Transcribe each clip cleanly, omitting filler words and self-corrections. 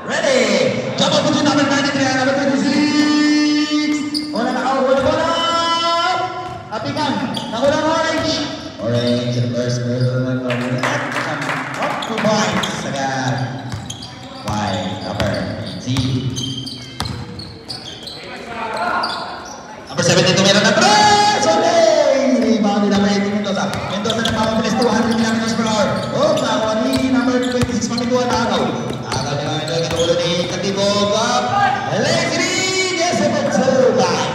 Ready? Jump up to number 93 and number 26. Wala na ako, wala. Apikan, nakulang orange. Orange, the first person ng orange. Up 2 points agad. White, number 18. Number 72 meron na 3! Solay! Rebound ni number 18 Mendoza. Mendoza na mapabilis 200 km per hour. Oh, nakakuha ni number 26 Mamituan na agaw. Agaw niya ito, kinuulo ni Katibog. Alexi! Yes, it's so bad.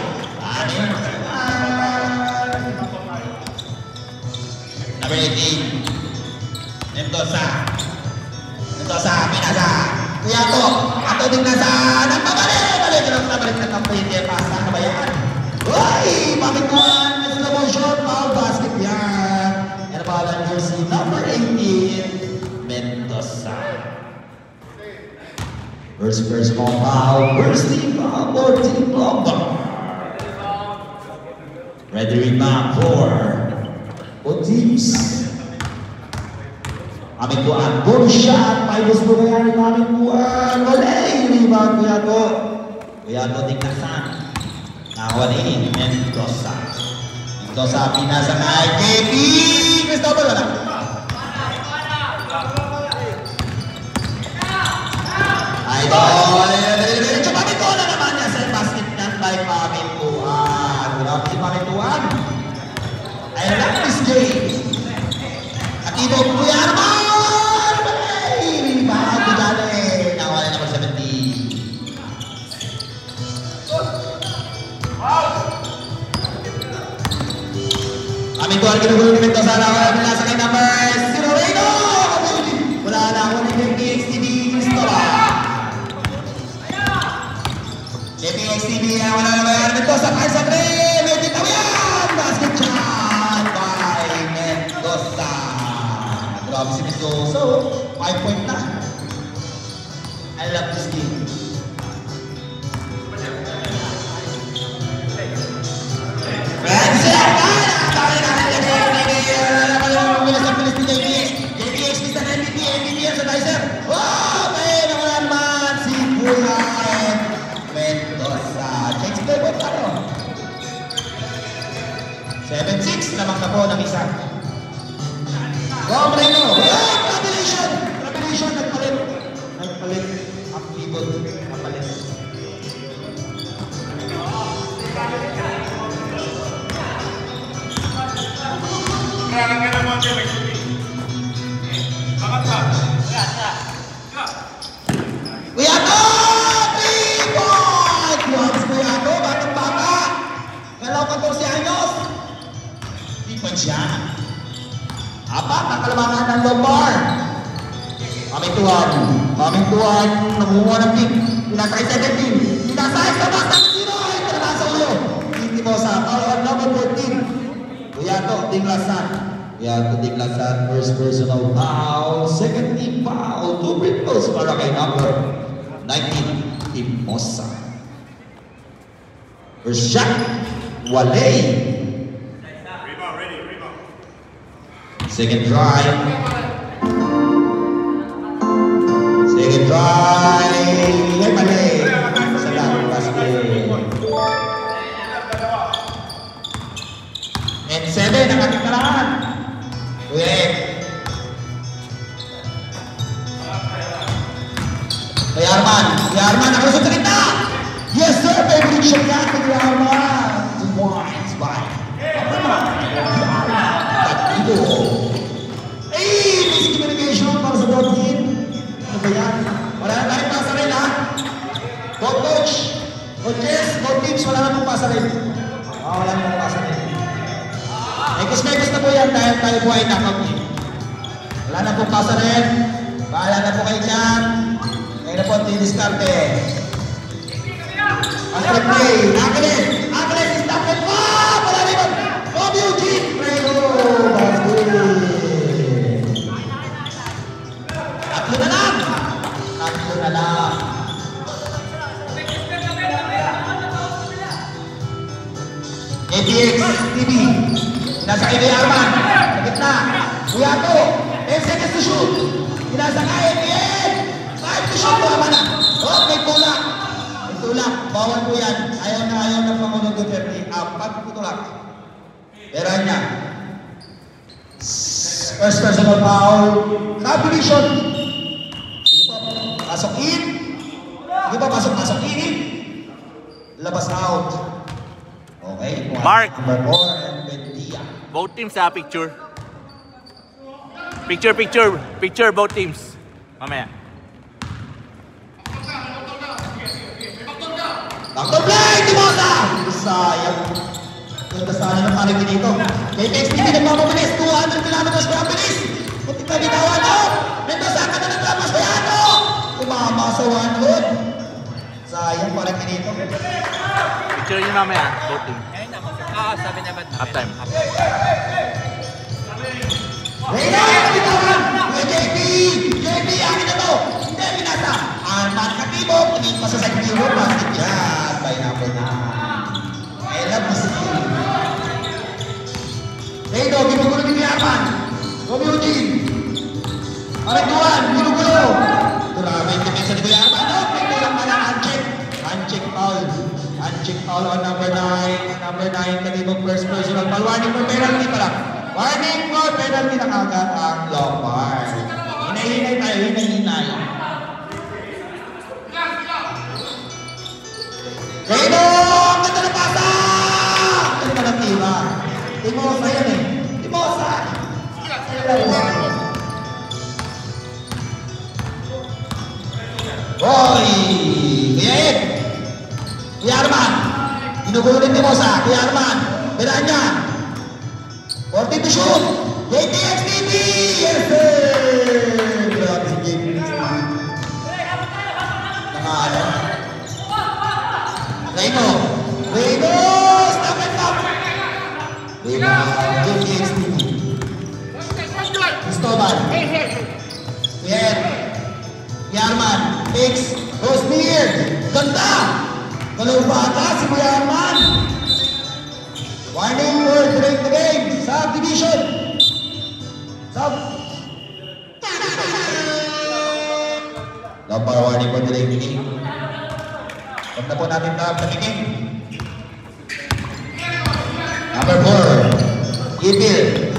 Number 18 Mendoza. Mendoza, Pinasa. Kuyato, ato din nasa nagpabalik. Balik na kampunin niya. Pasta na ba yan? Uy! Mamituan na slow motion. Foul basket yan. Yan ang pangalan niyo si number 18 Mendoza. First personal foul. First team foul for Team Plumbar. Ready rebound for both teams. Mamituan. Good shot. May gusto na yan. Mamituan. Olay! Rebound kuya to. Kuya to tignasan. Nakawa ni Mendoza. Mendoza pinasa kay JP. Cristobal wala. Idol. Diretso Mamituan na naman niya sa basket ng by Mamituan. Grabe si Mamituan. I love this game. Katibog kuya naman. Rebound ko dali. Nakawa na number 17. Mamituan ginugulo ni Mendoza na wala nila sa kay number 0. Wala na ako ni JPXTV Cristobal. JPXTV wala na ba yan? Mendoza kahit sa 3. May titaw yan. Basket shot by Mendoza. Grabe si Mendoza. 5 point na. I love this game. Lamang na po ng isa. Go, Moreno! Revelation! Revelation! Nagpalit. Nagpalit. Ang keyboard. Nagpalit. Kailangan ka naman siya mag-shooting. Bakit ba? Kuya to! 3 points! Once kuya to, batang bata. Galaw 14 anyos. Siya. Apat ang kalamangan ng Lombar. Mamituan. Mamituan. Namuha ng team. Pinasay 17. Pinasay sa basta ng 0. Ito na sa ulo. Hindi mo sa power number 14. Kuyato, Tinglasan. Kuyato, Tinglasan. First personal foul. Second team foul. 2 triples para kay number 19. Timosa. First shot. Walay. Second drive. Second drive. Ay, mali. Salamat, basket. And 7, ang ating kalaman. Uy. Kay Arman. Kay Arman, nakalusot sa kita. Yes, sir. Favorite shot yan. Kay Arman. 2 points by Arman. Tatigo. Miscommunication para sa both team. Ano ba yan? Wala na tayong pasa rin ha? Both coach, coaches, both teams, wala na pong pasa rin. Wala na pong pasa rin. Ekos-mekos na po yan dahil tayo po ay knockout team. Wala na pong pasa rin. Bahala na po kayo dyan. Ngayon na po, didiskarte. Basket play. Akilis! Akilis! Stop it! Wala rin! Bob Eugene! Prego! Basket! Tatlo na lang! Tatlo na lang! ATX TV. Nasa kay Arman. Sa gitna. Kuyato, 10 seconds to shoot. Pinasa kaya, Ian. 5 to shoot, tama na. Oh, may tulak. May tulak, bawal po yan. Ayaw na Pangulong Duterte. 4 tutulak. Pero niya. First personal foul. Subdivision. Sige po, pasok in. Sige po, pasok in. Labas out. Okay. Mark. Number 4 and Bendia. Both teams sa picture. Picture both teams. Mamaya. Dr. Blake, Timosa! Sayang. Ganda sana ng panig dito. KXTV nagmamabilis, 200 kilometers per bilis. Putik na binawan, no? Mendoza ka na naglapas kaya, no? Tumama sa 100. Sayang panig dito. Picture nyo mamaya, both teams. Sabi niya ba't Halftime. Reyna, bitawan! JP! JP, akin na to! Hindi, binasa! Arman Katibok, tingin pa sa second hero, basket yan. By number 9. Ella Busiki. Reyno, ginugulo ni Arman. Romy Eugene. Arenduan, ginugulo. Grabe, depensa ni Kuya Arman. No, may kulang pa lang, uncheck. Uncheck foul. Uncheck foul on number 9. Number 9, Katibok first personal foul. Warning for penalty pala. Warning for penalty na kagad ang Lombard. Hinay-hinay tayo, hinay-hinay. Reyno! Ang ganda na pasa! Ano ka ng tira? Timosa yan eh. Timosa! Hoy! Kuya Ed! Kuya Arman! Ginugulo rin Timosa. Kuya Arman! Bilaan niya! 40 to shoot! JTXTV! Yes sir! Grabe si JTXTV. Nakaano? Reyno! Reyno! Stop and stop! Reyno! JTXTV. Cristobal. Kuya Yarman. X. Rosbeard. Ganda! Kalubata si Kuya Yarman. Warning for break the game. Subdivision. Number warning for delay the game. Huwag na po natin pamigin. Number 4. Ipil.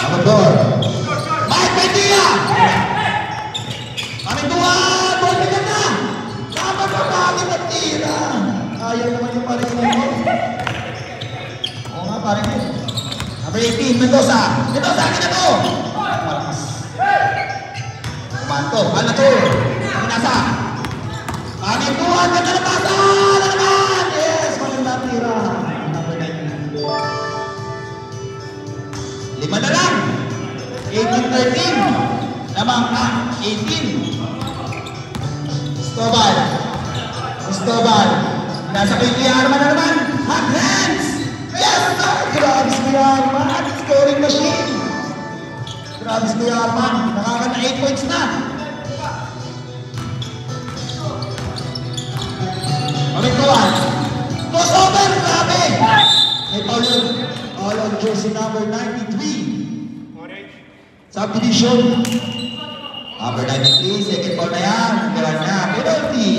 Number 4. Mike Bendia. Kami tuwan. Ball bigyan na. Dapat pa bakit at tira. Ayaw naman yung pares mo. Oo nga, pares mo. Number 18, Mendoza. Mendoza, akin na to. Malakas. Kumanto. Ano to? Pinasa. Kami tuwan. Ganda na pasa. Ano naman? Yes, maganda tira. Number 19. 5 na lang. 18-13. Lamang na. 18. Cristobal. Nasa kay Kuya Arman na naman. Hot hands! Yes, sir! Grabe si Kuya Arman. Scoring machine. Grabe si Kuya Arman. Nakakanta 8 points na. Pamituan. Crossover! Grabe! May Paulo. All on jersey number 93. Subdivision. Number 93, second ball na yan. Kaya niya, penalty.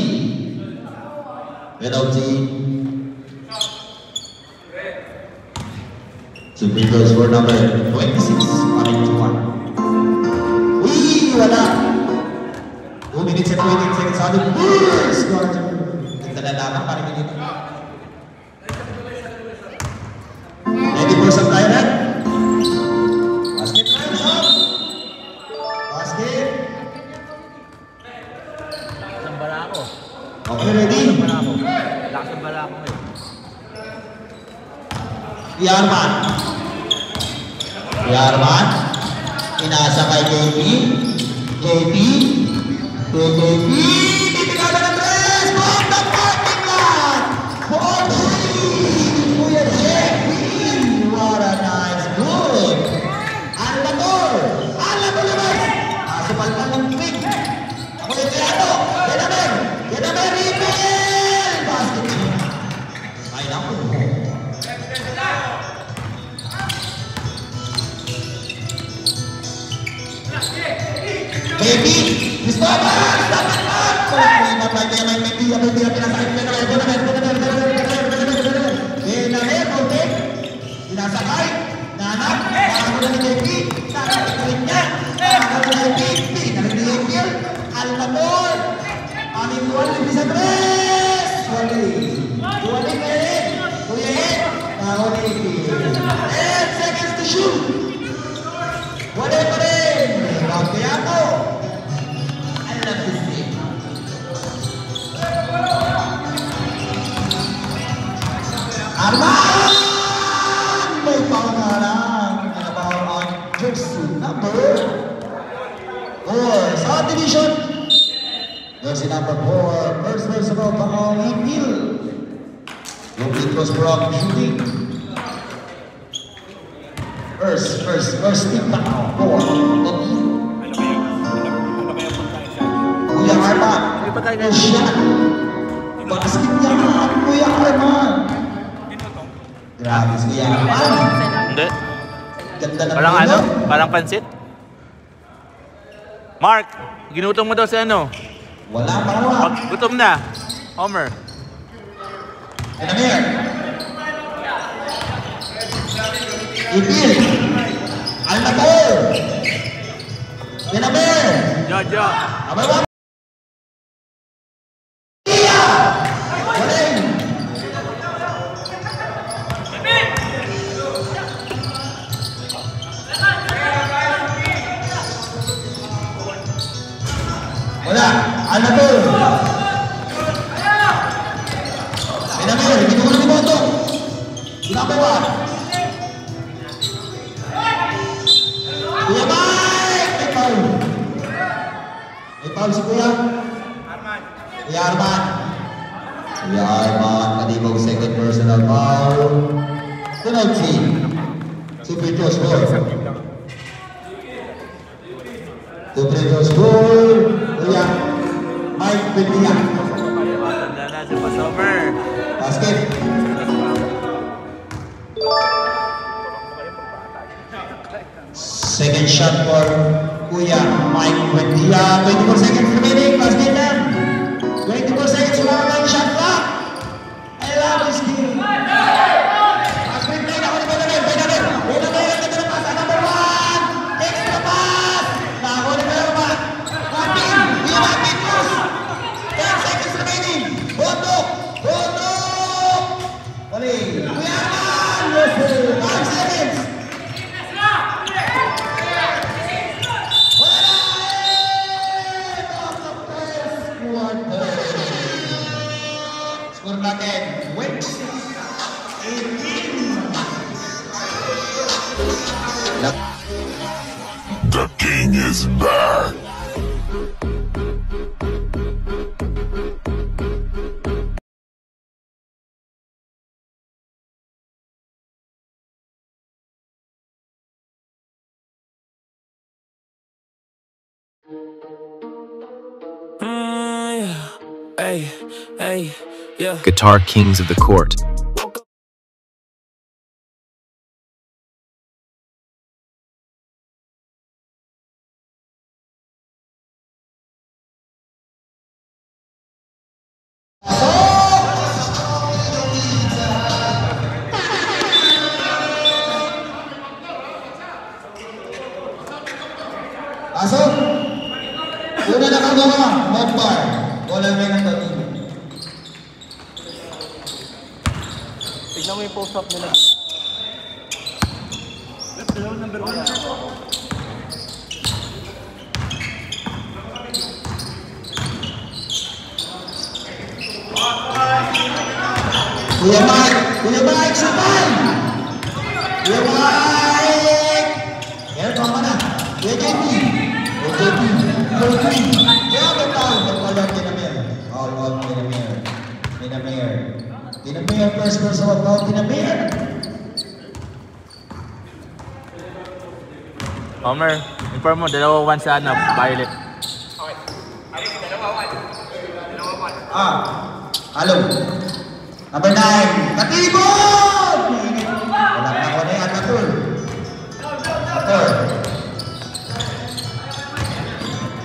Penalty. Supreme Court score number 26, paring to 1. Uy, wala. 2 minutes and 28 seconds. Ano? Score. Ganda na lamang, paring dito. Ready for some timeout? Basket time's up. Basket. Sambala ako. Okay, ready? Lakas ng bala ako ngayon. Yarman. Yarman. Inasa kay JP. JP. JP. Titigalan ng tres. From the parking lot. 40. Kuya JP. What a nice good. Alator. Alator naman. Asupal pa ng quick. Ako yung tirado. Gedamer. Gedamer. Ripple. Basket. Ay na. tres! Wali. Wali ka rin. Kuya Ed. Wali. 10 seconds to shoot. Wali pa rin. Rebound kaya ako. I love this game. Arman! May foul na lang. Foul on jersey number 4. Sa division. Jersey number 4. First personal foul, Emil. Complete was wrong shooting. First team foul for Emil. Kuya Arman. Shot. Basket niya. Kuya Arman. Grabe si Kuya Arman. Hindi. Ganda na Parang ano? Parang pansit? Mark, ginutom mo daw si ano? Wala pangalawa. Gutom na. Homer. Enamir. Emil. Almator. Enamir. Jojo. Number 1. Iya. Waling. Wala. Almator. Enamir. Hindi ko na dimoto. Number 1. Kuya Mike! May foul. May foul si Kuya. Kuya Arman. Kuya Arman. Kanibog second personal foul. Penalty. Si Pedro score. Si Pedro score. Kuya Mike Pendia. Matanda na si Passover. Basket. Second shot for Kuya Mike Pendia. 24 seconds remaining. Basket lang. 24 seconds. Wala kang shot clock. I love this game. Basket play na ako ni Benamin. Benamin. Ganda na pass. Number 1. Takes the pass. Nako ni Benamin. Martin. Kuya Martin. 10 seconds remaining. Botok. Botok. Wali. Kuya Arman. 5 seconds. Score natin, 26-18. The king is back. Yeah. Guitar kings of the court. Pasok! Una nakagawa, Mogbar. Wala rin ang dating. Tignan mo yung post-up nila. Number 1. Kuya Mike, sabay! Kuya Mike! Kaya ito ka na. Kuya JP. Kaya ba tayo? Pagpalong Tinamir. All Tinamir, first person of all Tinamir. Homer, inform mo, 2-1 sa ano, Violet. Halo. Number 9, Katibon! Wala na ko na yan, Matul.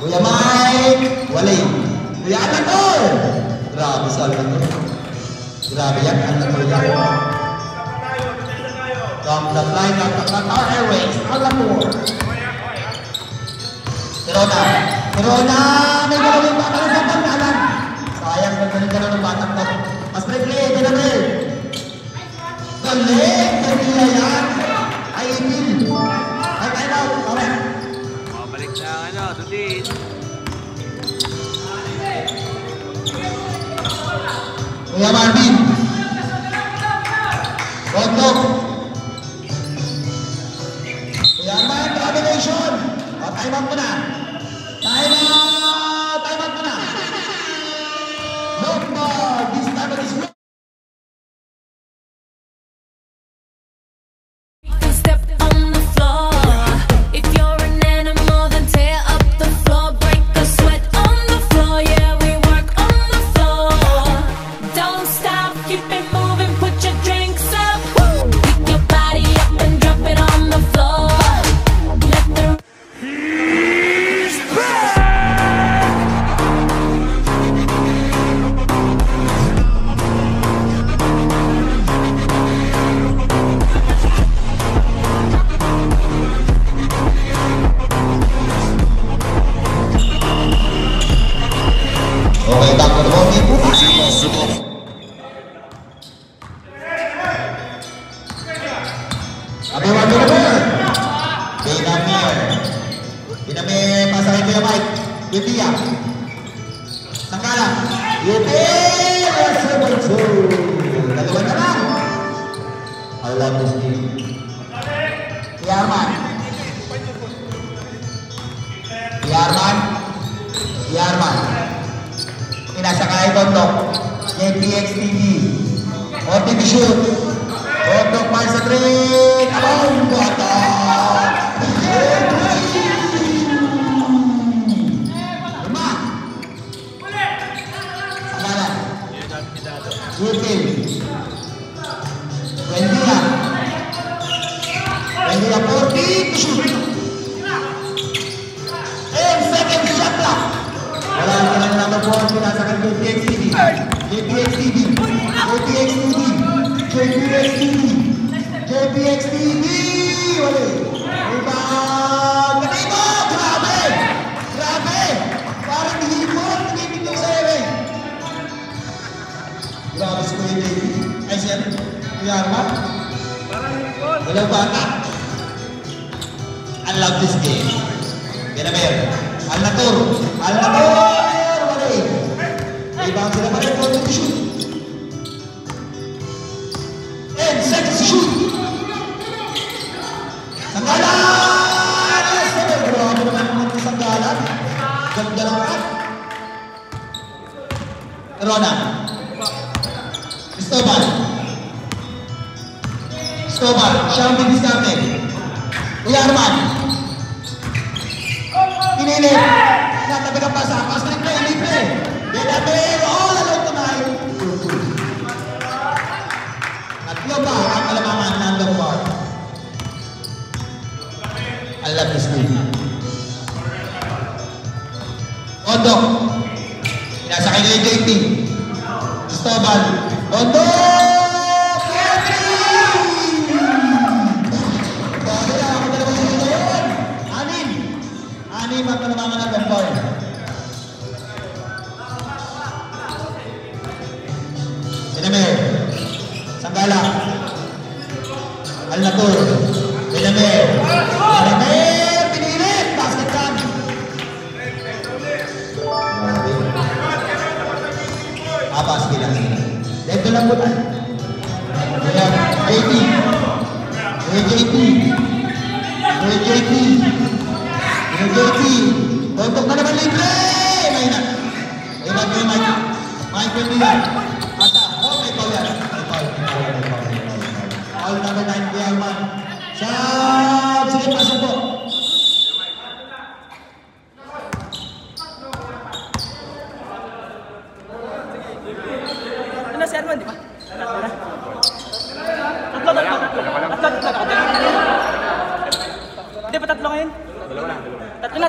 Kuya Mike, Wali. Kuya Matul! Grabe sa Matul. Grabe yan, Matul yan. From the flight of the Qatar Airways, Matul. Corona, may gawin pa pala sa pagkalan. Sayang galing ka ng batang to. Mas replay, Dinamel. Galing, kanila yan. Ay, Emil. Ay, time out. Okay. Mabalik na ang ano, Dudin. Kuya Marvin. Rodok. Kuya Marvin, combination. O, time out mo na. Time out. Time out mo na. No more. This time it is Step on the floor. If you're an animal, then tear up the floor. Break a sweat on the floor. Yeah, we work on the floor. Don't stop, keep it moving. Put your drinks up. Pick your body up and drop it on the floor. Let the okay, back to the ball game. Abiwan Dinamel. Dinamel, pasahin ko yung mic. Yutia. Sangkala. Yutia. 7-2. Dalawa na lang. I love this game. Yarman. Pinasakay Bondok. JPX TV. OTV shoot. Bondok Marsa 3. Abang bata. Lima. Sangala. Yutil. Buendia. 40 to shoot. 10 seconds shot clock. Wala ka lang number 4, pinasakay JPX TV. JPX TV. Wala. Rebound. Kanino? Grabe. Parang hipon. Nagiging yung sa'yo eh. Grabe si Kuya Baby. Ay siya. Kuya Arma. Walang bata. I love this game. Dinamel. Al-Natur. Wala eh. Rebound sila pa rin. 40 to shoot. 10 seconds to shoot. Sanggalan! Grabe naman naman sa Sanggalan. Ganda naman. Rona. Cristobal. Siya ang bibisarte. Kuya Arman. Pinilit. Natabi ng pasa. Pass na play. Dinamel. All alone tonight. Tatlo ba ang kalamangan ng number 4? I love this game. Bondok. Pinasakay na yung JP. Cristobal. Bondok! Anim ang kalamangan ng number 4. Dinamel. Sanggala. Al-Natur. Dinamel. Pinilit. Basket kan. Abas bilang. Dito lang po tayo. JP. Untuk na naman libre. May na. May pwede. Asa. May foul yan. Foul number 9. Kuya Arman. Sige, pasok po. Ano si Arman, di ba? Hindi pa tatlo ngayon? Tatlo na.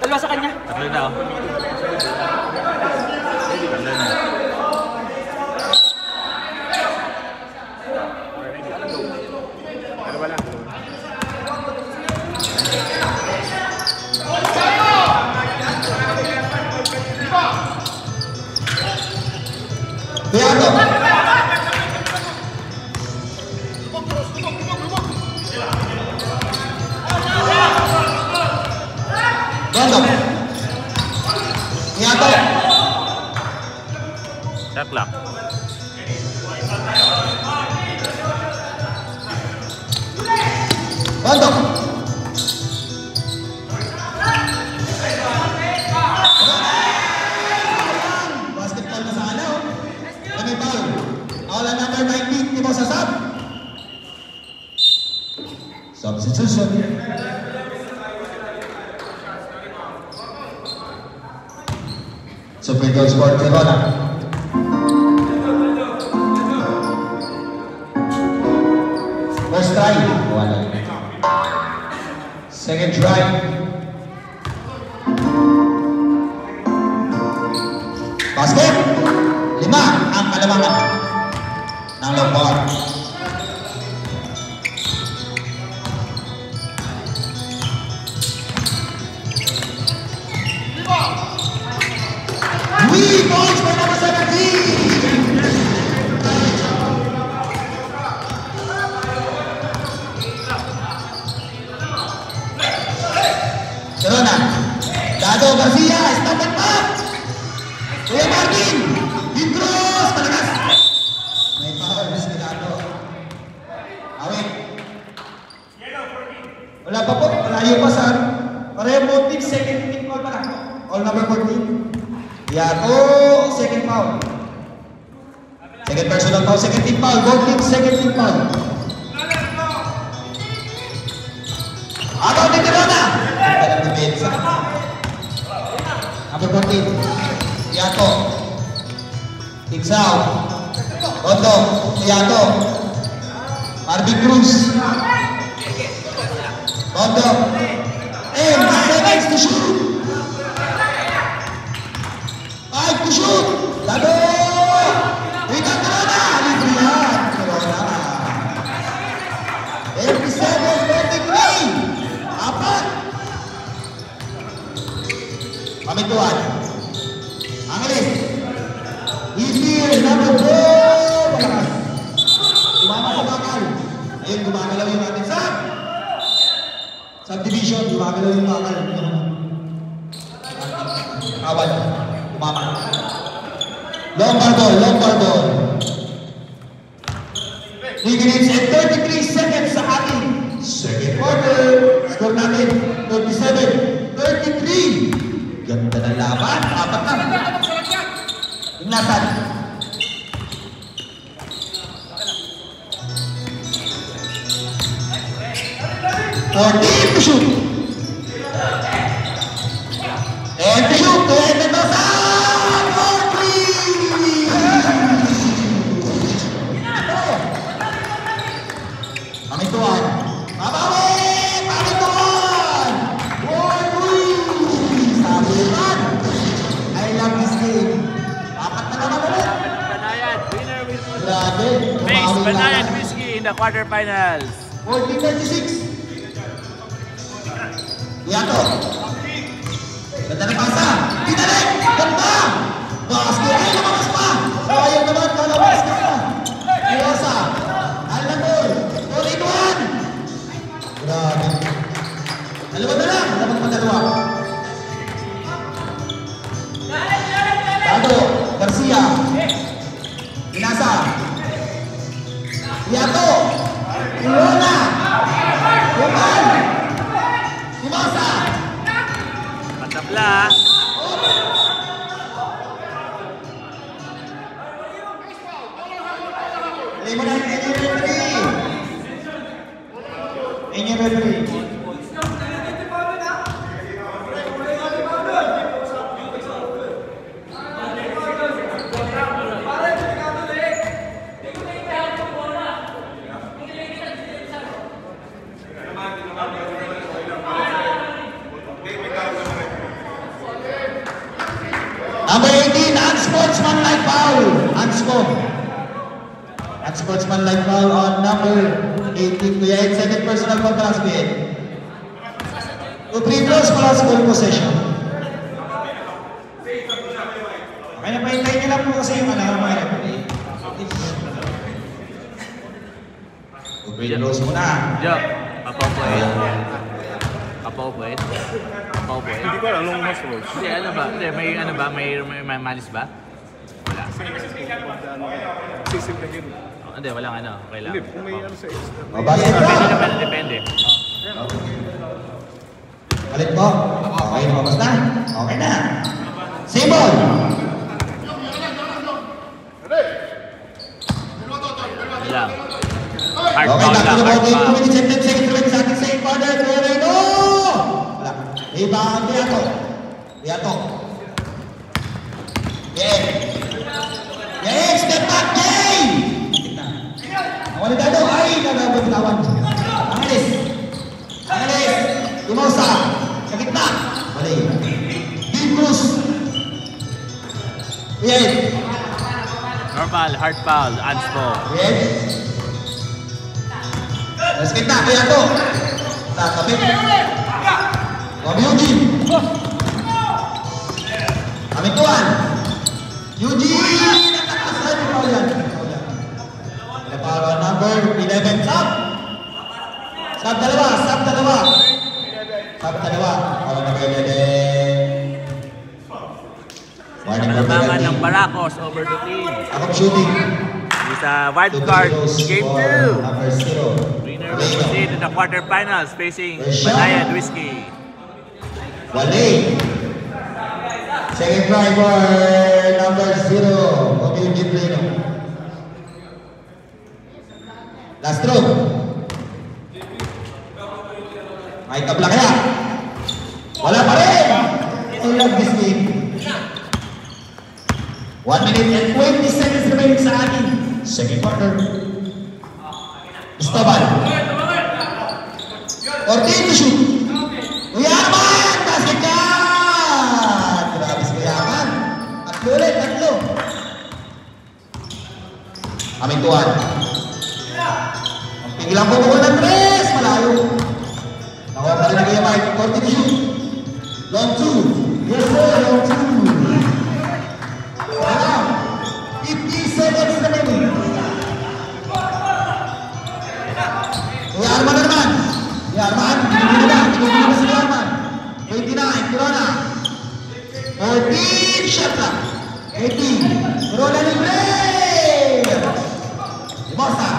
Dalawa sa kanya. Tatlo na, oh. Cuidado. Rondo. Cuidado. Shot clock. Rondo. Basketball na sana, oh. May foul. All on number 19, Timo sa sub. Substitution. So, free throw score, Corona. First try, wala. Second try. Basket! 5 ang kalamangan ng Lombard. Three points for number 17! Corona. Dado Garcia, stop and pop! Kuya Martin! Deep cross! Palagas! May power, Miss Dado. Awit. Wala pa po, malayo pa sir. Pareho po team, second team foul pa lang. All number 14. Yato, second foul. Second personal foul, second team foul. Both team, second team foul. Agaw ni Corona! Number 14. Yato. Tigsao. Rondo. Yato. Marvin Cruz. Rondo. 10 seconds to shoot. 5 to shoot. Dado. Wika Corona. Libre yan. Corona. 37-23. Apat. Pamituan. Angeles. Easy. Number 4. Palakas. Tumama sa bakal. Ayun, gumagalaw yung ating subdivision. Gumagalaw yung bakal. Kawan. Tumama. Lombard ball. Lombard ball. 3 minutes and 33 seconds sa ating second quarter. Score natin 37-33. Ganda ng laban. Apat na. Inglasan. And to shoot. And to shoot. And to Mendoza. For 3. Pamituan. Mabawi. Pamituan. For 3. Sabutan. I love this game. Apat na naman ulit. Banayan, winner with Grabe. Face Bumawi Banayan lang. Whiskey in the quarterfinals. 14-36. Yato. Ganda ng pasa. Pinalik. Ganda. Basket. Ay, lumabas pa. Sayang naman. Kalabas ka. Iwasa. Alamol. 4-in-1. Grabe. Dalawa na lang. Dapat pa dalawa. Dado. Garcia. Inasa. Yato. Corona. Kuman. Imasa. Patapla. Play mo na yung referee. Inyo referee. Number 18, unsportsmanlike foul. Unsportsmanlike foul on number 18. Kuya, it's second personal foul class bid. 2 free throws plus ball possession. Okay na, pahintayin niyo lang po kasi yung mga referee. Wait, close muna. Job. Papaupuin. Papaupuin. Papaupuin. Hindi ko alam anong mas rules. Hindi, ano ba? Hindi, may ano ba? May manis ba? Wala. Sisim na yun. Hindi, walang ano. Okay lang. Hindi, kung may ano sa extra. O, basket Depende na. naman, depende. Balik mo. Okay, lumabas na. Okay na. Simon. Wala. Hard Okay, foul back to lang, the hard ball game. 2 foul. minutes and 10 seconds remaining sa ating second quarter. Toreno! Wala. Rebound, Beato. Beato. Game. Game, step back, game! Nawala dado. Ay, nanabatawan. Angeles. Angeles. Timosa. Sa gitna. Mali. Deep Cruz. Bien. Normal, hard foul, Anspo. Bien. Nasa gitna, Beato. Sa kapit. Wab Eugene. Aming tuwan. Eugene. Nakakasan yung bawal yan. Para number 11. Sub. Sub dalawa. Sub dalawa. Sub dalawa. Para number 11. Warning number Nabangan 11. ng Baracos over the team. Ako shooting. Sa wild card, game 2. Number 0. Winner will proceed to the quarterfinals facing Banayan Whiskey. Wale. Second try for number 0. Of Eugene Plano. Last throw. May tabla kaya. Wala pa rin. I love this game. 1 minute and 20 seconds remaining sa ating second quarter. Esteban. Ortiz to shoot. Uyaman! Basket ka! Grabe si Uyaman. Tatlo ulit, tatlo. Aming tuwan. Ang pigilan po ko ng 3. Malayo. Nakuha pa rin na kaya Mike. Ortiz to shoot. Long 2. Yes sir, long 2. Wow. 50 seconds remaining. Uyarman na naman. Uyarman. Tinigil na. Tinigil na si Uyarman. 29. Corona. 14. Shot clock. 18. Corona libre. Limosa.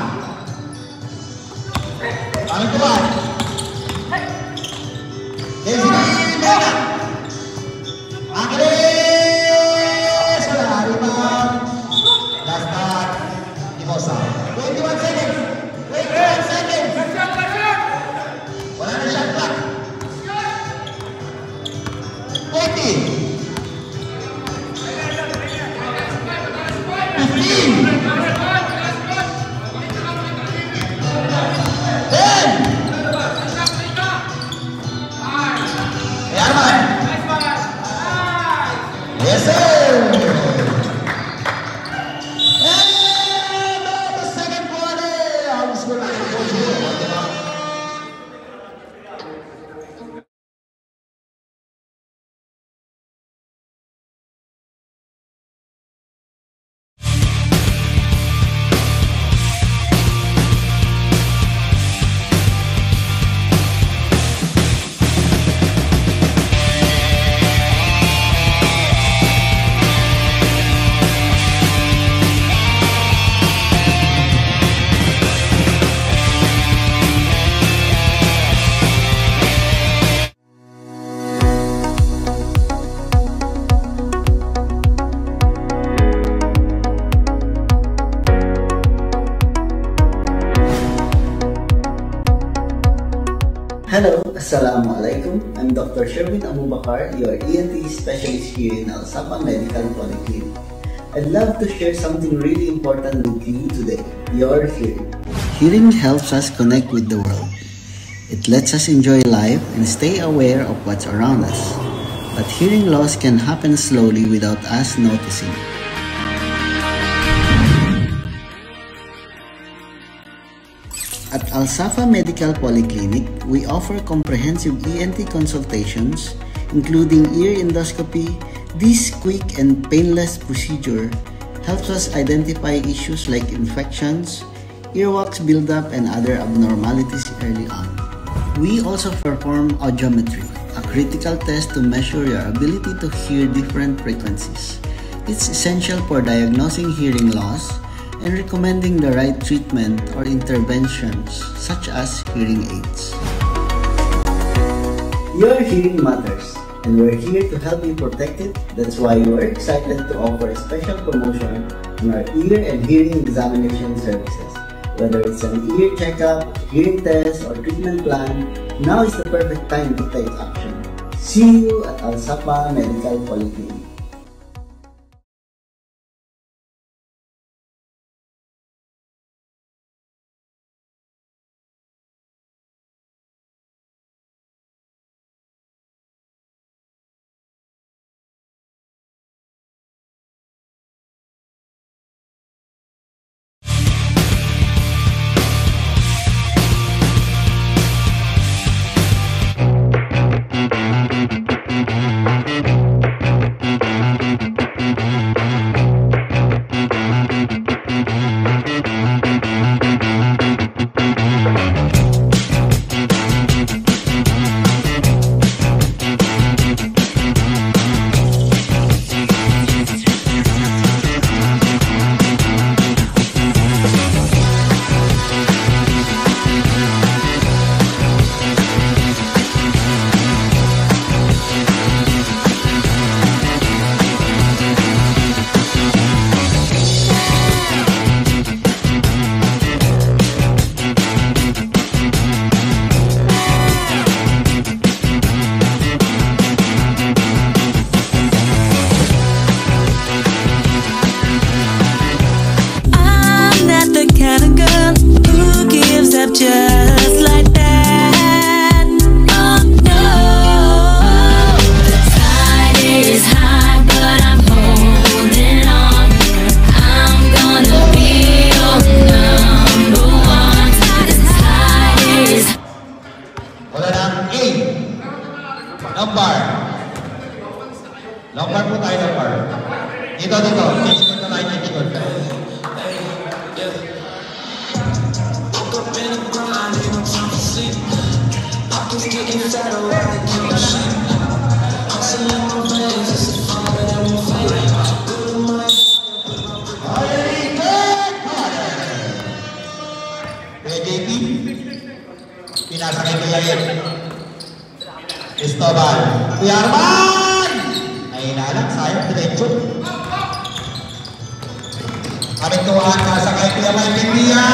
Aming tuwan. Desiree Mena. Angeles. Wala. Rebound. Last touch. Limosa. 21 seconds. 21 seconds. Wala na shot clock. 20. 15. 10. Yarman. Yes, sir. And the second quarter. Ang score na ito. Hello, Assalamualaikum. I'm Dr. Sherwin Abubakar, your ENT specialist here in Al-Safa Medical Polyclinic. I'd love to share something really important with you today, your hearing. Hearing helps us connect with the world. It lets us enjoy life and stay aware of what's around us. But hearing loss can happen slowly without us noticing. At Al-Safa Medical Polyclinic, we offer comprehensive ENT consultations, including ear endoscopy. This quick and painless procedure helps us identify issues like infections, earwax buildup, and other abnormalities early on. We also perform audiometry, a critical test to measure your ability to hear different frequencies. It's essential for diagnosing hearing loss and recommending the right treatment or interventions such as hearing aids. Your hearing matters, and we're here to help you protect it. That's why we're excited to offer a special promotion on our ear and hearing examination services. Whether it's an ear checkup, hearing test, or treatment plan, now is the perfect time to take action. See you at Al Sapa Medical Polyclinic. Just like that. Oh no, the tide is high, but I'm holding on. I'm gonna be your number one. This tide is. Wala na. A. Number. Number po tayo, number. Dito. Tension na tayo, tension. JP, pinasakay ko yan. Cristobal, Kuya Arman! Ay nalang, sayang, diretso. Kami tuwaan, nasakay Kuya Mike India.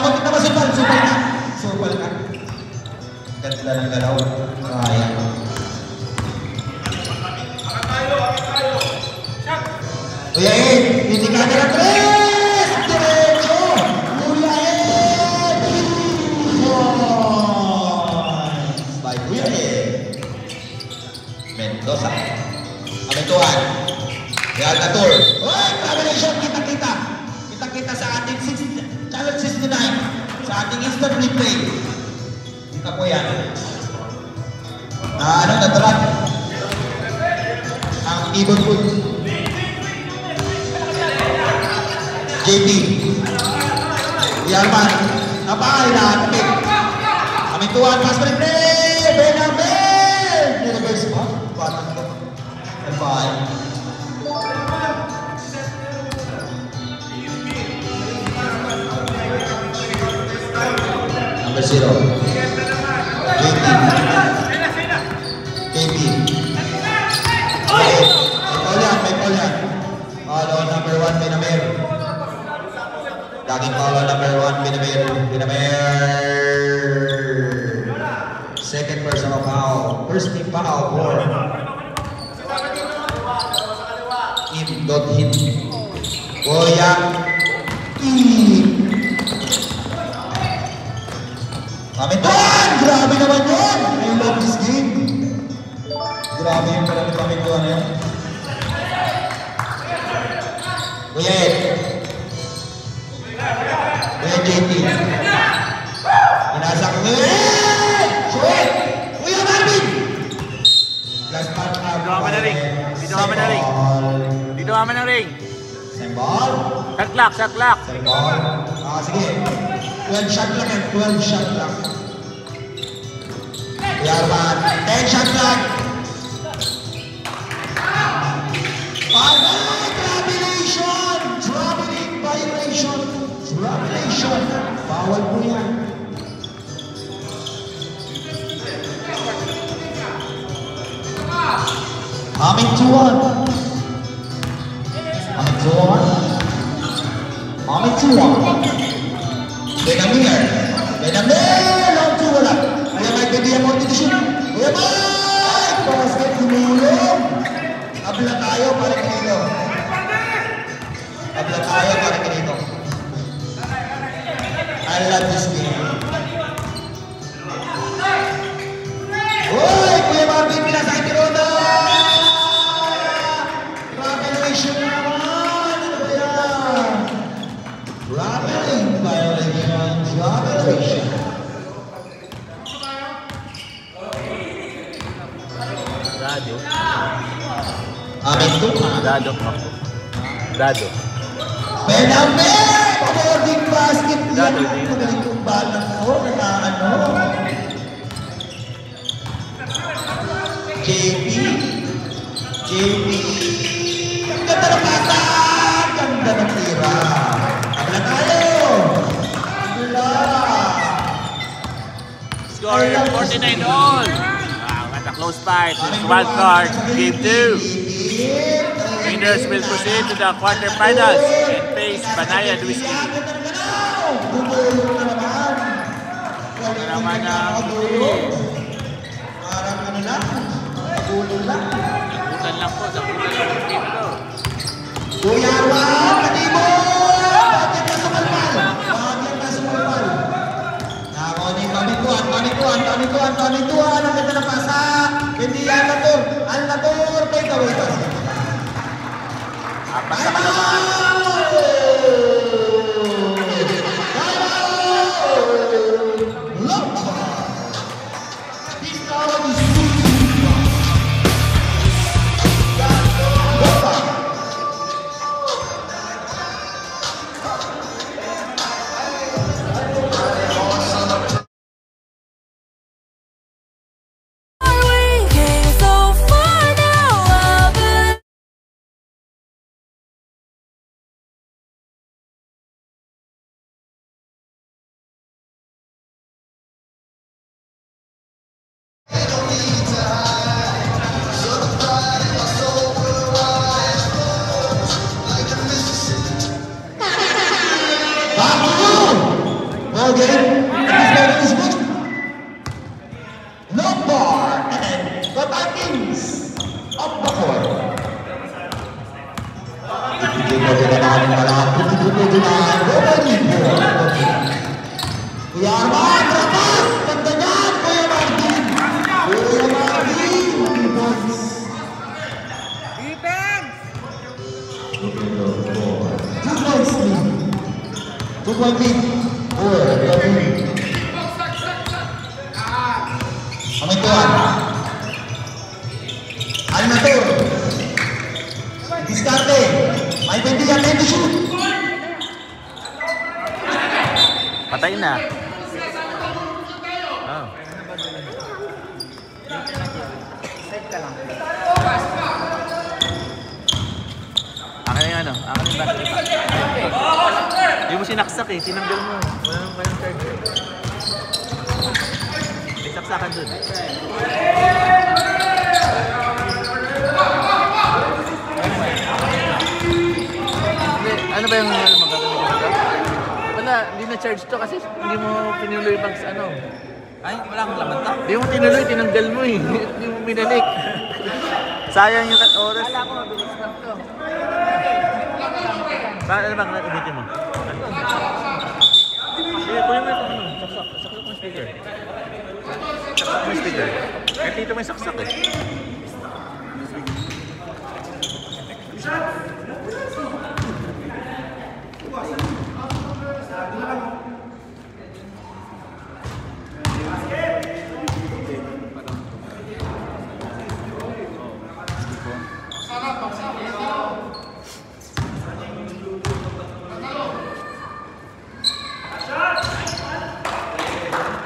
Bakit naman supal na. Ganda ng galaw. Ayan. Kuya Ed, hindi ka na tres! Diretso! Kuya Ed! By Kuya Ed. Mendoza. Kami tuwaan. Real Natur. Uy! Combination! Kita sa ating channel 69. Sa ating instant replay. Kita po yan. Na-drop. Ang ibon po. JP. Yalman. Napakailanapit. Kami tuwan. Mas replay. Benabel. Universe pa. Batang ko. Bye. Number 0. JP. May call yan. Follow number 1, Binamer. Laging follow number 1, Binamer. Second personal foul. First team foul for Im.hit. Goya. Kami doon! Grabe naman yun! I love this game. Grabe yung parang kami doon yun. Kuya Ed. Kuya JT. Inasa ko. Shoot! Kuya Marvin! Last part na. Dito kami na ring. Same ball. Saklak. Same ball. Sige. 12 shot lang yan. 12 shot lang. Yarman. 10 shot lang. Travelation! Traveling violation! Travelation! Bawal po yan. Aming 2-1. Aming 2-1. Aming 2-1. Benamir. Benamir! Long 2 wala. Kaya may bigyan mo dito siya. Kuya Mike! Basket tumulong. Abla tayo para kinito. Abla tayo para kinito. I love this game. Uy! Kuya Marvin, pinasakit ni Roda! Travelation naman! Ano ba yan? Traveling violation. Travelation. Dado. Amin to. Dado ko. Dado. Benamir! Boarding basket yan. Dado din. Magaling kong balang ko. Nakaano. JP. JP. Ang ganda ng bata. Ang ganda ng tira. Abla tayo. Abla. Score 49 all. Wow, what a close fight. Wild card, game 2. Winners will proceed to the quarterfinals and face Banayan Whiskey. Bubulong na naman. Ano naman ang Parang ano lang. Bubulong lang. butan lang po sa butan ng team ito. Kuya Arwan, Katibo! Bakit ka sumalpal? Bakit ka sumalpal? Antony Tuan, ang ganda ng pasa. Hindi yan Alnator, may gawin pa. Apat na kalaban. We came so far now, but Ball game. This is good. No bar and the Vikings of the court. Kuya Arman, rapas! Ganda niyan, Kuya Marvin! Kuya Marvin! Defense! 2 points lead. 2 point lead. Kami tuan. Alnator. Diskarte. May 20 yan, 20 shoot. Patay na. Oh. Akin yung ano? Akin yung basket. Hindi mo sinaksak eh. Tinanggal mo. Walang charge. May saksakan dun. Ano ba yung magagamit ko dito? Wala, hindi na charge to kasi hindi mo pinuloy pag ano. Ay, wala kang laman to? Hindi mo tinuloy, tinanggal mo eh. Hindi mo binalik. Sayang yung oras. Wala ko, mabilis lang to. Bakit ano bang umitin mo? Sige, kuya mo ito. Saksak. Saksak mo yung speaker. Saksak mo yung speaker. Kahit dito may saksak eh.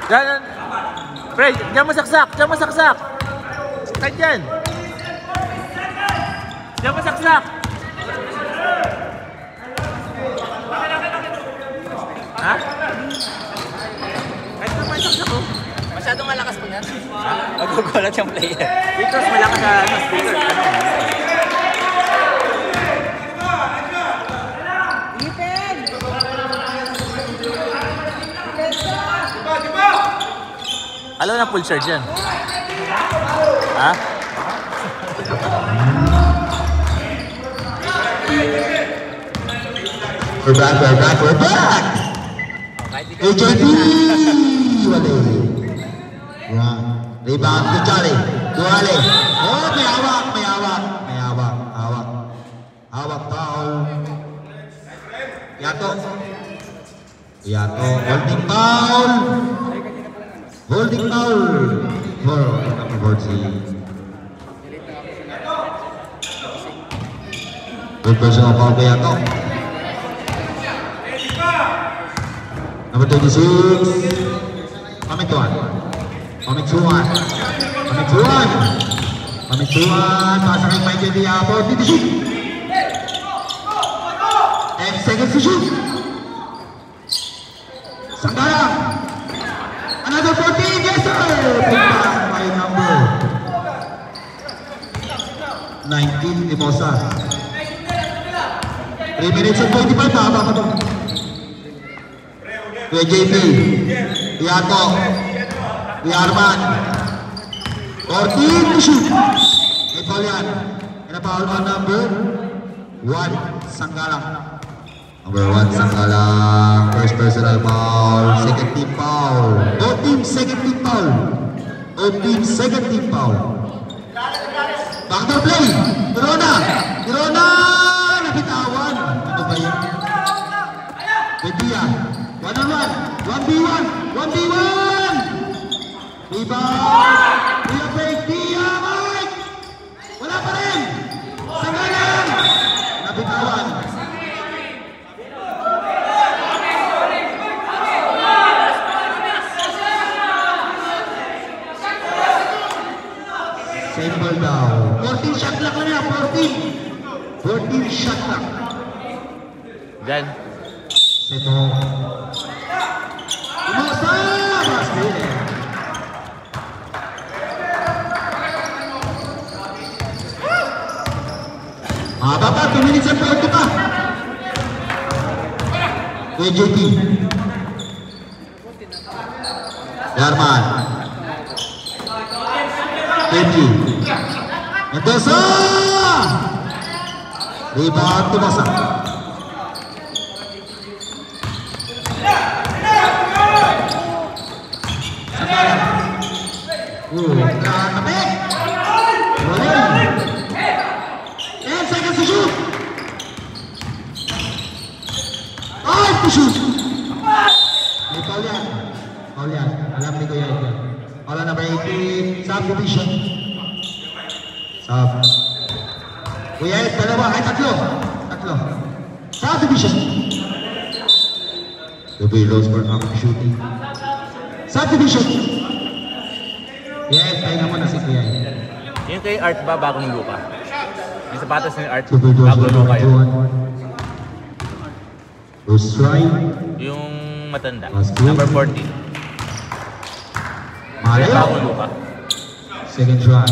Diyan. Fred, diyan mo saksak. Diyan mo saksak. Kahit dyan. Diyan mo saksak. Ha? Kahit naman saksak ko. Masyadong malakas po yan. Ha? Magugulat yung player. Because malakas sa speaker. Alam na full charge yan. Ha? We're back! AJP! Wala. Yan. Rebound to Charlie. Duale. Oh, may hawak. Hawak foul. Yato. Holding foul. For number 14. Good personal foul kay Yato. Number 26. Pamituan. Pasa kay Michael Diabo. Dito shoot. 10 seconds to shoot. Sanggara. Another 14. Yes sir. Pass by number 19. Limosa. 3 minutes and 25. Haba pa to. Kuya JP. Yato. Arman. 14 to shoot. Ito yan. Inapaul on number 1. Sanggalang. Number 1 Sanggalang. First personal foul. Second team foul. Both teams second team foul. Backdoor play. Tirona. Nabitawan. Ano ba yun? Bedia. 1-on-1. 1v1. Rebound! Kuya break, Dia, Mike! Wala pa rin! Sanggalang! Nabitawan. Simple daw. 14 shot lang na 14 shot lang. Diyan. Seto. Umasa! Basket! Baba, 2 minutes and 40 pa. AJT. Darman. Kenji. Mendoza. Rebound Tumasa. Sanggalang. Kapit. Rolling. 10 seconds to shoot. 5 to shoot. May foul yan. Alam ni Kuya ito. Foul number 18. Subdivision. Kuya ito, dalawa. Ay, tatlo. Subdivision. Double lows for up shooting. Subdivision. Yes, tayo naman na si Kuya. Yung kay Art ba bagong lupa? Yung sapatos ni Art bagong lupa yun. First strike. Yung matanda. Number 40. Malayo. Bagong lupa. Second try.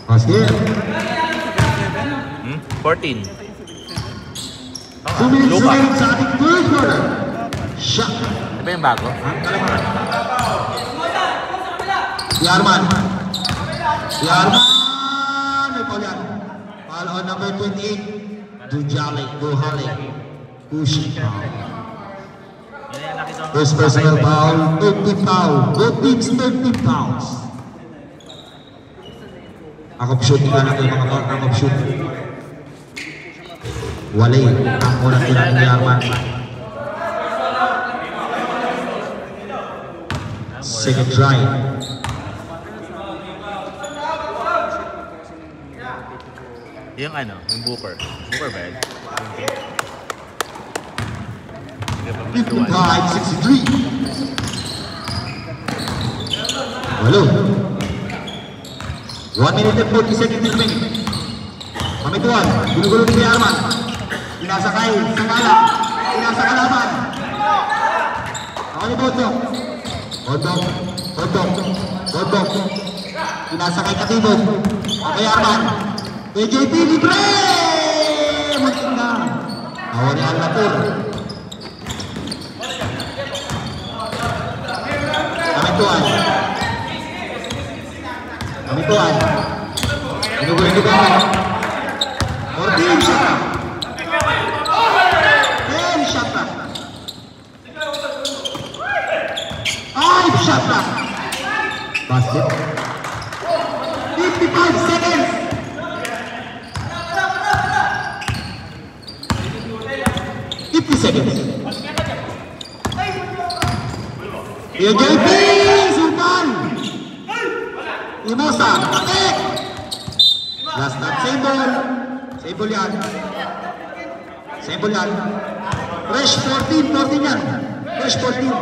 Basket. 14. 2 minutes Lupa. remaining sa ating third quarter. Shot. Diba yung bago? Si Arman. May foul yan. Foul on number 28. Duhale. Pushing foul. First personal foul. 13 foul. Both teams 13 fouls. Akop shoot. Tingnan natin mga foul. Akop shoot. Wale. Ang unang tinatang ni Arman. Second try. Yung ano, yung Booker. Booker ba yun? 55-63. Walo. 1 minute and 40 seconds remaining. Pamituan, gulo-gulo ni Arman. Pinasakay sa kala. Pinasakalaban. Ako ni Bodok. Bodok. Pinasakay Katibog. Kay Arman. Kay JP libre! Muntin na. Awa ni Al-Lapur. Pamituan. Ginugulo ni Arman. 14 shot na. 10 shot na. 5 shot na. Basket. 55 seconds. JP Sultan. Imosa. Atek. Last time. Same ball. Same ball yan. Same ball yan. Fresh 14 yan. Fresh 14.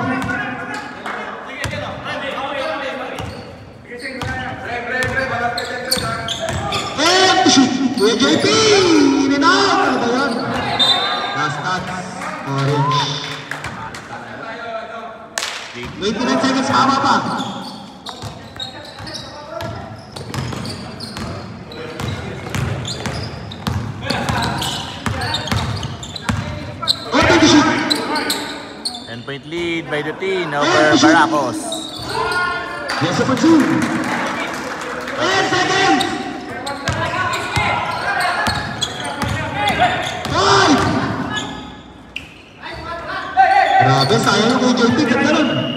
And shoot. Kuya JP. In and out. Ano ba yan? Last touch. Orange. 29 seconds. Hama pa. Point lead by the team over Baracos. Yes, for 2. 10 seconds. 5. Grabe, sayang yung JP. Ganda nun.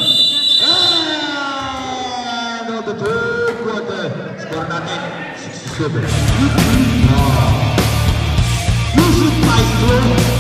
And on the third quarter, score natin 67. Yusuf Maestro.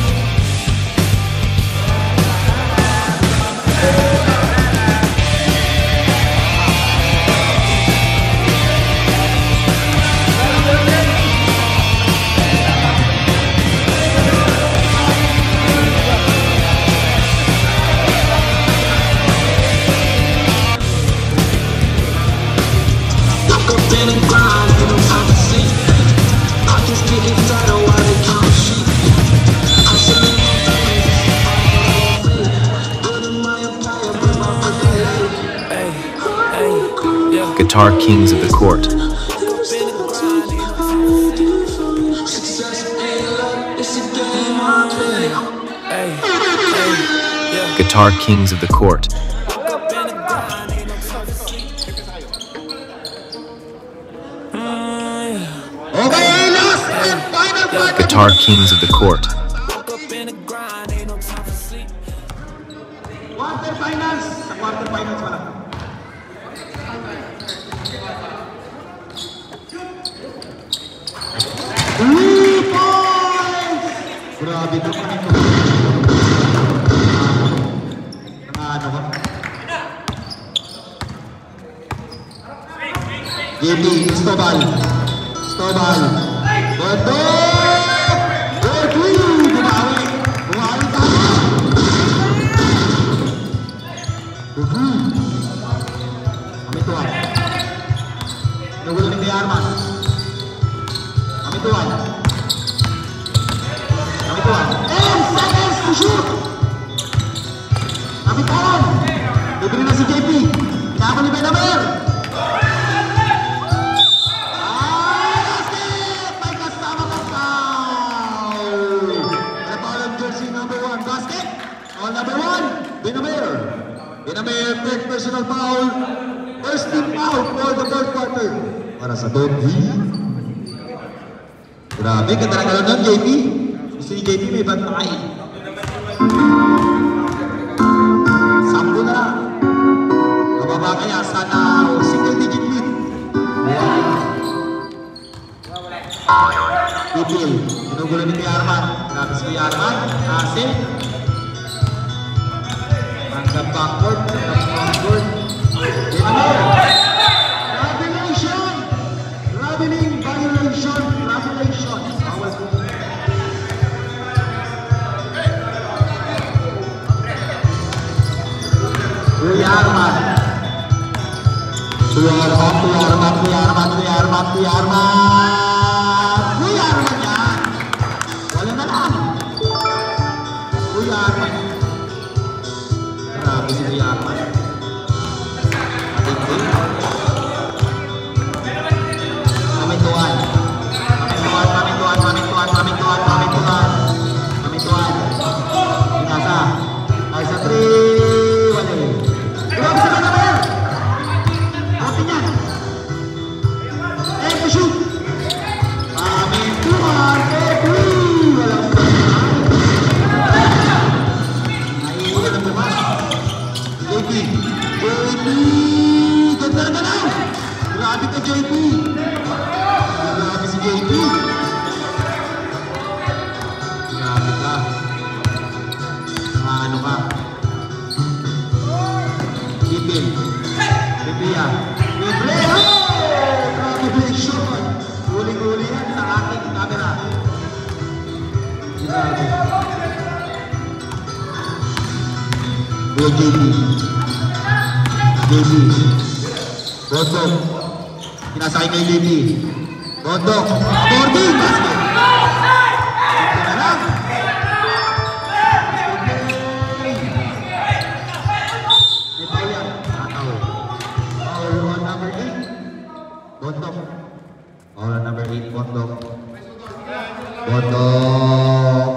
Guitar Kings of the Court. Guitar Kings of the Court. Guitar Kings of the Court. Quarterfinals pala. Grabe naman ito. Ano ko? JP, Stobal. Bondo! JP! Bumawi tayo! Pamituan. Nagulo ni Arman. Pamituan. 10 seconds to shoot! Pamituan! Libre na si JP. Kaya ni Benamer. Basket! May kasama ka foul! Foul of jersey number 1. Basket! Foul number 1. Benamer. Third personal foul. First team foul for the third quarter. Para sa Dogi. Grabe, ganda na gano'n nun, JP. Gusto ni JP may ibang makain. 10 na lang. Kababa kaya sana single digit lead. Pipil, ginugulo ni Arman. Grabe si Arman. Asin. Hanggang backward. Kuya Arman. Kuya Arman, Kuya Arman, Kuya Arman, Kuya Arman, Kuya Arman. Kuya Arman yan. Wala na lang. Kuya Arman. Grabe si Kuya Arman. Matindi. Pamintuan. Pamintuan, pamintuan, pamintuan, pamintuan, pamintuan. Pamintuan. Inasa. Ay sa 3. Wala eh. Grabe sa naman. Happy niya. Eh, shoot. Pamintuan. Eh, walang naiiwan ang bumas. JP. JP. Ganda na galaw. Grabe ka, JP. Grabe si JP. Grabe ka. Ano ka? Bipin. Bipia. Bible! Grabe prediction. Huli-huli yan sa aking camera. Grabe. Kuya JP. JP. Bondok. Kinasakay kay JP. Bondok. Gordy. Basket. Ito na lang. Bondok. Foul number 8, Bondok. Bondok.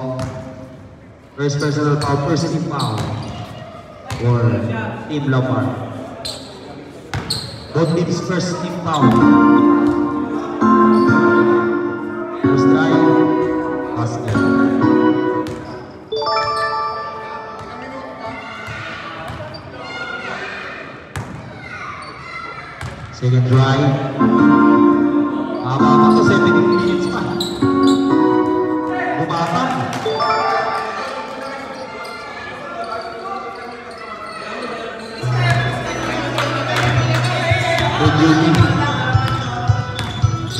First personal foul, first team foul for Team Lamar. Both teams first team foul. First try, basket. Second try. Haba to 17 minutes pa. Bumaba.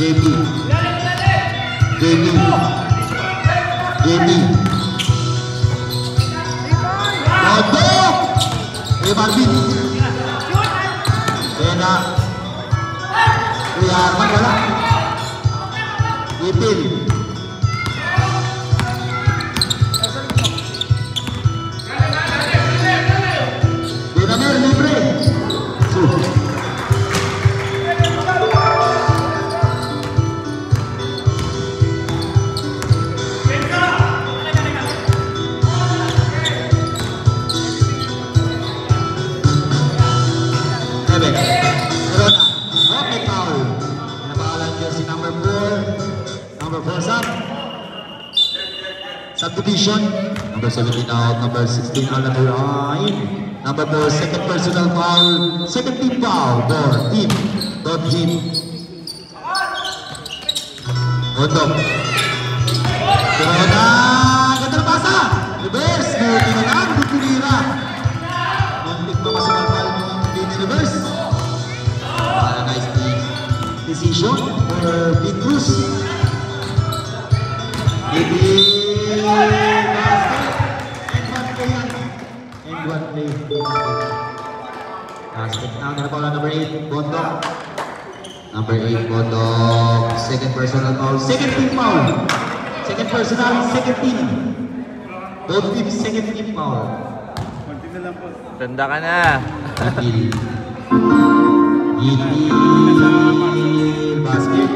JP. JP. JP. Bondok. Marvin. Kena. Kuya Arman wala. Ipil. Dinamir libre. Subdivision, number 17 out, number 16 on the line, number 4 second personal foul, second team foul for team, third team. Bondok. Corona, ganda na pasa, reverse, buti na lang, butinira. Muntik pa masabalbal mo, hindi ni reverse. Nice decision for Big Cruz. Basket now, number 8, Bondok. Number 8, Bondok. Second personal foul. Second team foul. Second personal, second team. Both teams, second team foul. Tanda ka na. Itil. Itil. Basket.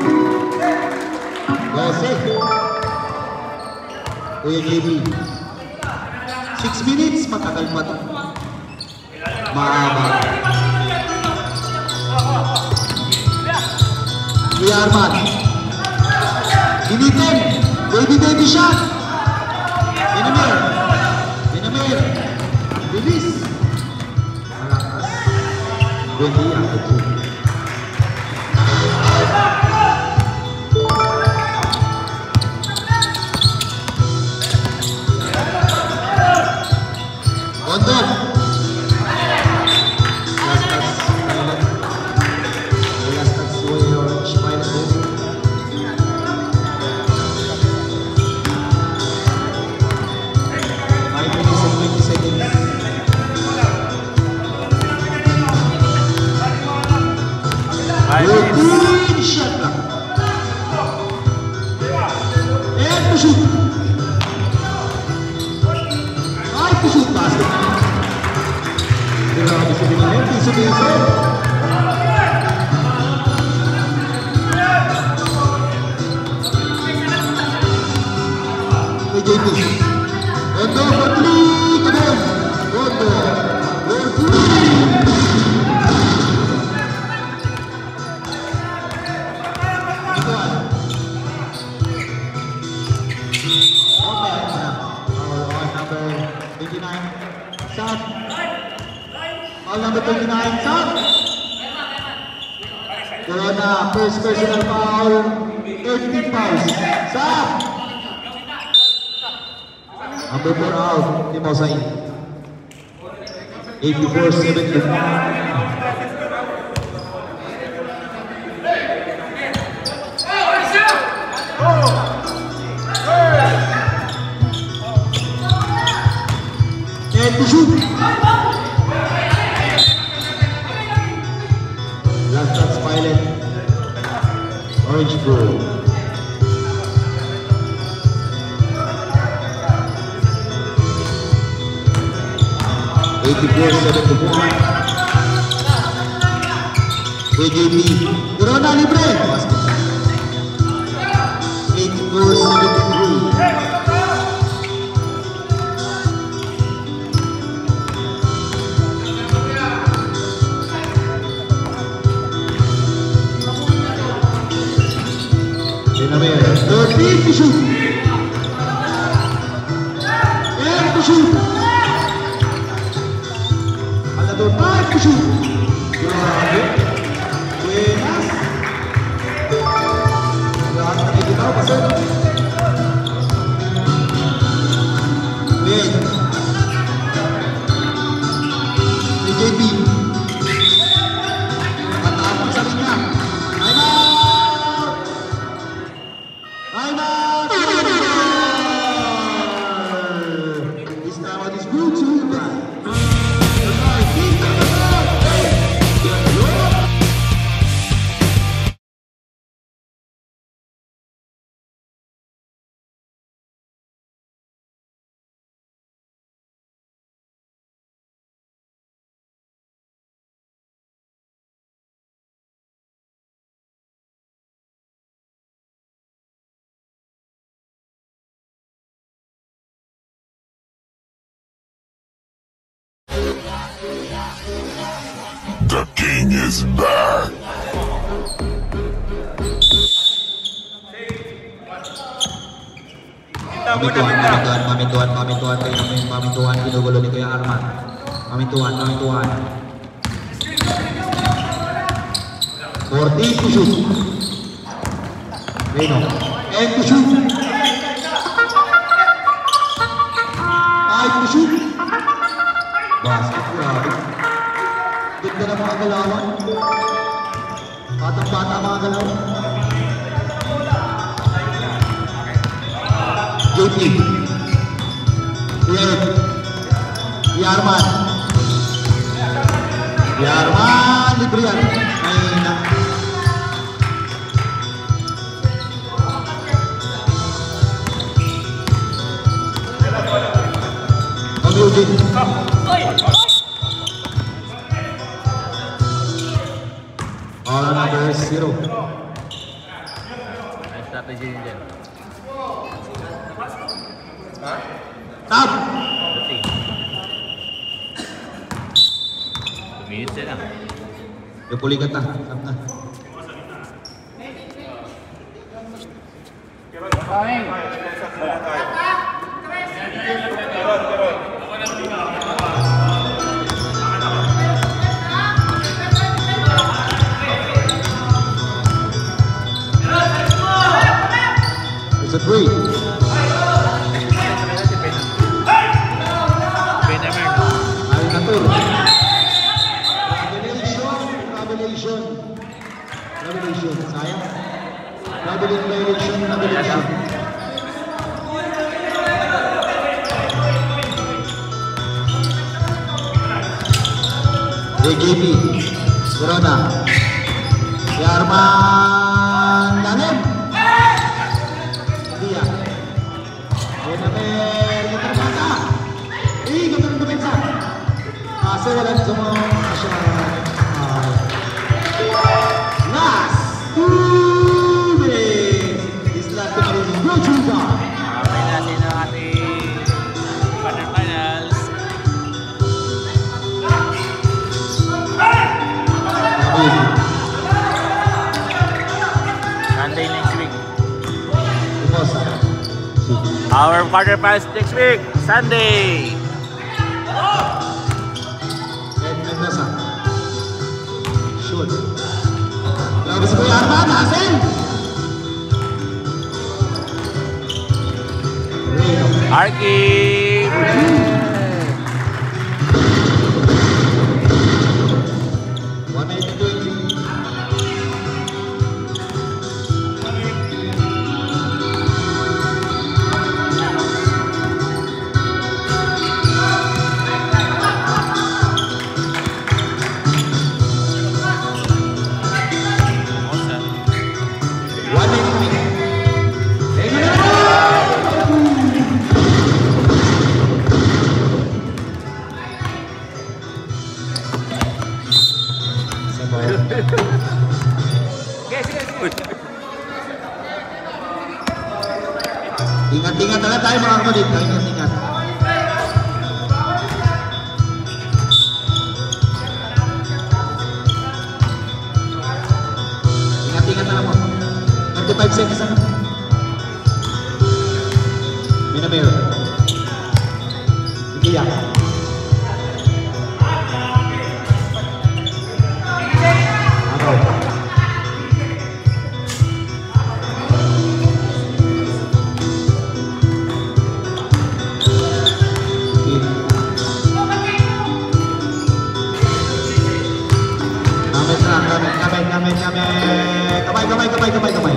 12. Kuya JB. 6 minutes, matagal pa ito. Maaba. Kuya Arman. Ginitin. Baby shot. Dinamir. Dinamir. Bilis. Malakas. Bundi ako po. Bondok. finish. And number 3, again. Good ball. Number 3. Ito ano? Number 29. Sam. Foul number 29. Sam. Corona, first personal foul. 13 fouls. Sam. Number 4 out. Team Osain. 84-70. And to shoot. Last touch pilot. Orange goal. AJP. Corona libre. 84-73. Thirteen to shoot. And to shoot. Another 5 to shoot. Grabe. Buenas. Lahat na nakikita ko kasi. Wait. AJP. Matapang sa linya. Time out! Time out! This time out is good to right. The king is back. Pamintuan, ginugulo ni Kuya Arman. Pamintuan. 40 to shoot. Reno. And to shoot. 5 to shoot. Basket, grabe. Ganda ng mga galawan. Batang-bata mga galawan. JP. Yarman. Libre yan. Mahina. Pag-Eugene. All number 0. May strategy din dyan. Tab! Kasi 2 minutes na lang. Pulikat na. Tab na. It's a 3. Ayun na to. Revelation. Sayang. Revelation. AJP. Corona. Yarman. Danem. Dia. Ganda ng depensa. Kaso wala na sa mga last 2 minutes. This last 2 minutes is no true God. Okay na sino ating Our quarterfinals next week, Sunday. Ed Mendoza. Shoot. Lago sa Kuya Arman, Hasen. Arky. Ingat-ingat na lang tayo mga kapatid. Ingat-ingat. Ingat-ingat na lang po. 35 seconds na. Minamir. Ikiyak. Ako. Kamay.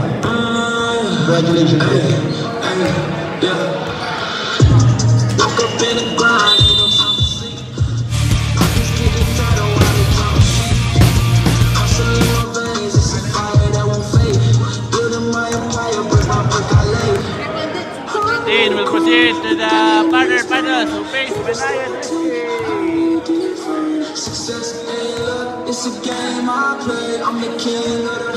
Congratulations. Dean will proceed to the quarterfinals who face Benayan Risky. Success ain't luck, it's a game I play. I'm the king of the